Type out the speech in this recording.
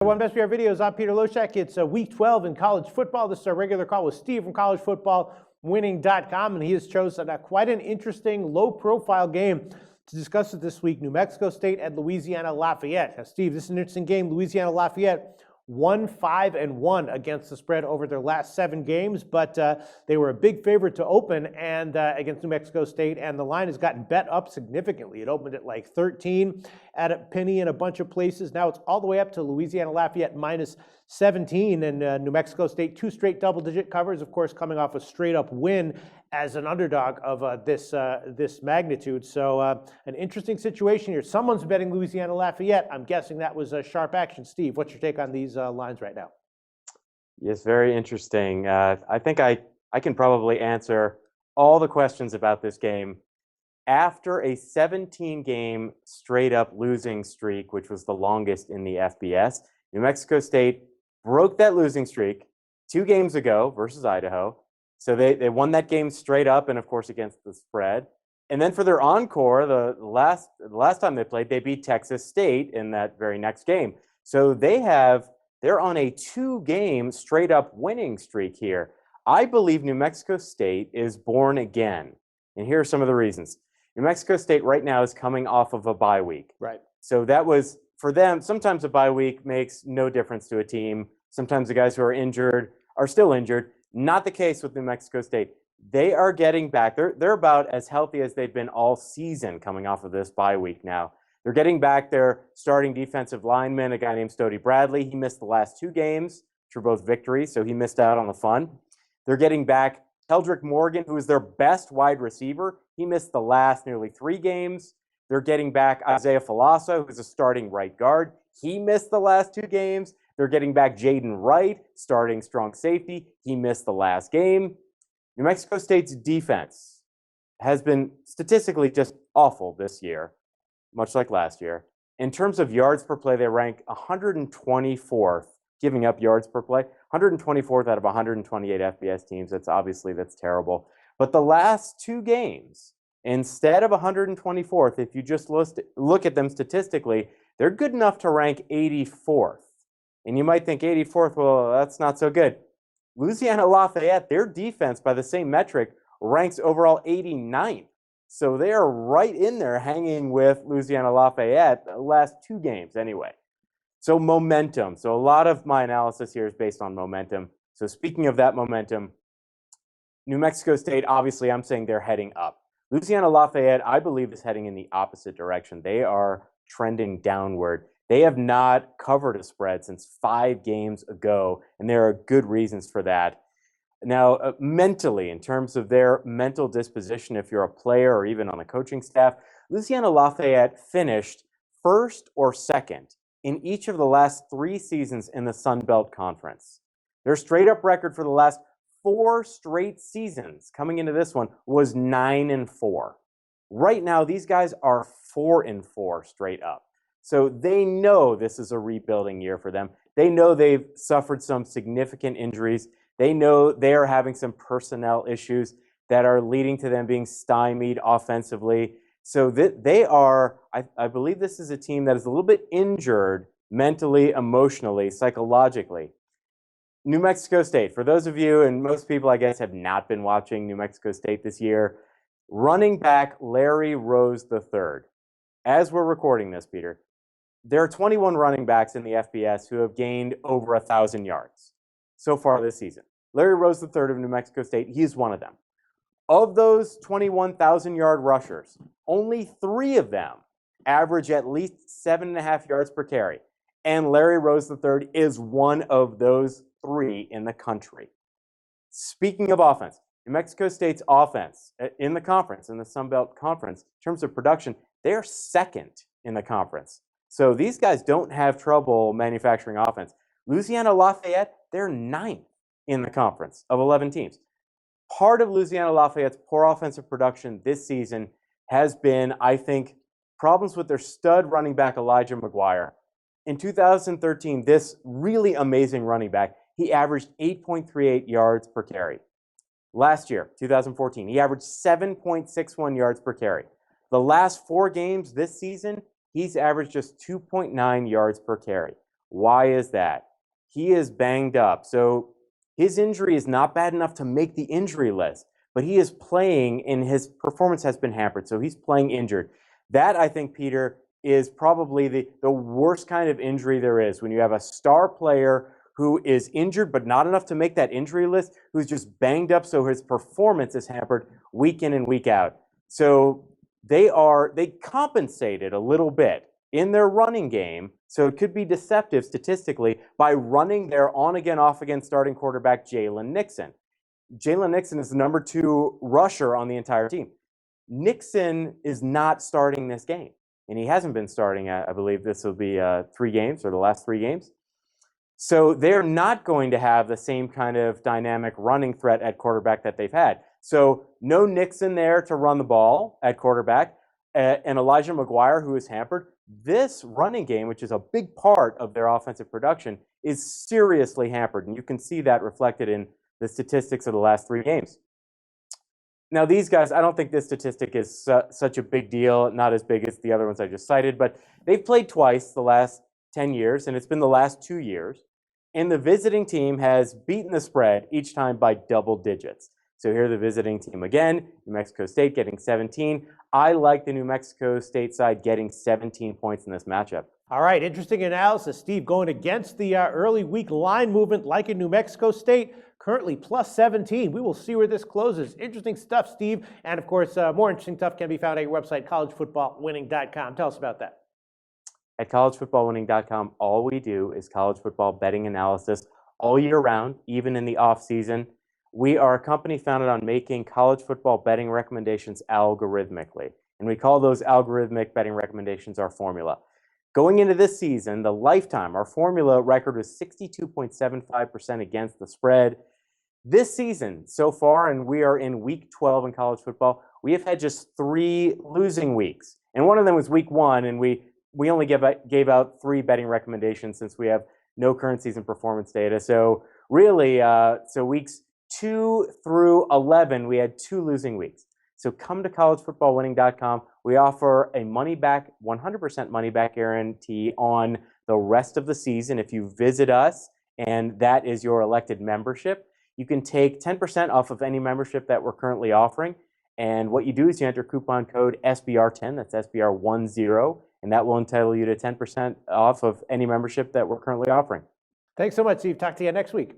One Best PR Videos. I'm Peter Loshak. It's week 12 in college football. This is our regular call with Steve from collegefootballwinning.com, and he has chosen quite an interesting, low-profile game to discuss it this week. New Mexico State at Louisiana Lafayette. Now, Steve, this is an interesting game. Louisiana Lafayette won 5-1 against the spread over their last 7 games, but they were a big favorite to open and against New Mexico State, and the line has gotten bet up significantly. It opened at like 13 at a penny in a bunch of places. Now it's all the way up to Louisiana Lafayette minus 17, and New Mexico State 2 straight double-digit covers, of course, coming off a straight-up win as an underdog of this magnitude. So an interesting situation here. Someone's betting Louisiana Lafayette. I'm guessing that was a sharp action. Steve, what's your take on these lines right now? Yes, very interesting. I think I can probably answer all the questions about this game. After a 17-game straight-up losing streak, which was the longest in the FBS, New Mexico State broke that losing streak 2 games ago versus Idaho. So they won that game straight up and, of course, against the spread. And then for their encore, the last time they played, they beat Texas State in that very next game. So they're on a 2-game straight-up winning streak here. I believe New Mexico State is born again. And here are some of the reasons. New Mexico State right now is coming off of a bye week. Right. So that was, for them, sometimes a bye week makes no difference to a team. Sometimes the guys who are injured are still injured. Not the case with New Mexico State. They are getting back. They're about as healthy as they've been all season coming off of this bye week now. They're getting back their starting defensive lineman, a guy named Stody Bradley. He missed the last 2 games, which were both victories, so he missed out on the fun. They're getting back Heldrick Morgan, who is their best wide receiver. He missed the last nearly 3 games. They're getting back Isaiah Falasso, who's a starting right guard. He missed the last 2 games. They're getting back Jaden Wright, starting strong safety. He missed the last game. New Mexico State's defense has been statistically just awful this year, much like last year. In terms of yards per play, they rank 124th, giving up yards per play, 124th out of 128 FBS teams. That's terrible. But the last 2 games, instead of 124th, if you just look at them statistically, they're good enough to rank 84th. And you might think 84th, well, that's not so good. Louisiana Lafayette, their defense, by the same metric, ranks overall 89th. So they are right in there hanging with Louisiana Lafayette the last 2 games anyway. So momentum. So a lot of my analysis here is based on momentum. So speaking of that momentum, New Mexico State, obviously, I'm saying they're heading up. Louisiana Lafayette, I believe, is heading in the opposite direction. They are trending downward. They have not covered a spread since 5 games ago, and there are good reasons for that. Now, mentally, in terms of their mental disposition, if you're a player or even on a coaching staff, Louisiana Lafayette finished 1st or 2nd in each of the last 3 seasons in the Sun Belt Conference. Their straight-up record for the last 4 straight seasons coming into this one was 9-4. Right now, these guys are 4-4 straight up. So they know this is a rebuilding year for them. They know they've suffered some significant injuries. They know they are having some personnel issues that are leading to them being stymied offensively. So they are, I believe this is a team that is a little bit injured mentally, emotionally, psychologically. New Mexico State, for those of you, and most people I guess have not been watching New Mexico State this year, running back Larry Rose III. As we're recording this, Peter, there are 21 running backs in the FBS who have gained over 1,000 yards so far this season. Larry Rose III of New Mexico State, he's one of them. Of those 21,000-yard rushers, only 3 of them average at least 7.5 yards per carry. And Larry Rose III is one of those 3 in the country. Speaking of offense, New Mexico State's offense in the conference, in the Sun Belt Conference, in terms of production, they're 2nd in the conference. So these guys don't have trouble manufacturing offense. Louisiana Lafayette, they're 9th in the conference of 11 teams. Part of Louisiana Lafayette's poor offensive production this season has been, I think, problems with their stud running back Elijah McGuire. In 2013, this really amazing running back, he averaged 8.38 yards per carry. Last year, 2014, he averaged 7.61 yards per carry. The last 4 games this season, he's averaged just 2.9 yards per carry. Why is that? He is banged up. So his injury is not bad enough to make the injury list, but he is playing and his performance has been hampered. So he's playing injured. That, I think, Peter, is probably the worst kind of injury there is, when you have a star player who is injured but not enough to make that injury list, who's just banged up so his performance is hampered week in and week out. So they compensated a little bit in their running game, so it could be deceptive statistically, by running their on-again, off-again starting quarterback, Jalen Nixon. Jalen Nixon is the number 2 rusher on the entire team. Nixon is not starting this game, and he hasn't been starting, I believe this will be 3 games, or the last 3 games. So they're not going to have the same kind of dynamic running threat at quarterback that they've had. So no Nixon there to run the ball at quarterback, and Elijah McGuire, who is hampered. This running game, which is a big part of their offensive production, is seriously hampered, and you can see that reflected in the statistics of the last 3 games. Now, these guys, I don't think this statistic is such a big deal, not as big as the other ones I just cited, but they've played twice the last 10 years, and it's been the last 2 years. And the visiting team has beaten the spread each time by double digits. So here the visiting team again, New Mexico State getting 17. I like the New Mexico State side getting 17 points in this matchup. All right, interesting analysis, Steve, going against the early week line movement like in New Mexico State, currently plus 17. We will see where this closes. Interesting stuff, Steve. And of course, more interesting stuff can be found at your website, collegefootballwinning.com. Tell us about that. At collegefootballwinning.com, all we do is college football betting analysis all year round, even in the off season. We are a company founded on making college football betting recommendations algorithmically, and we call those algorithmic betting recommendations our formula. Going into this season, the lifetime, our formula record was 62.75% against the spread. This season, so far, and we are in week 12 in college football, we have had just 3 losing weeks, and one of them was week 1, and we only gave out 3 betting recommendations since we have no current season performance data. So really, so weeks 2 through 11, we had 2 losing weeks. So come to collegefootballwinning.com. We offer a money back, 100% money back guarantee on the rest of the season. If you visit us and that is your elected membership, you can take 10% off of any membership that we're currently offering. And what you do is you enter coupon code SBR10, that's SBR10, and that will entitle you to 10% off of any membership that we're currently offering. Thanks so much, Steve. Talk to you next week.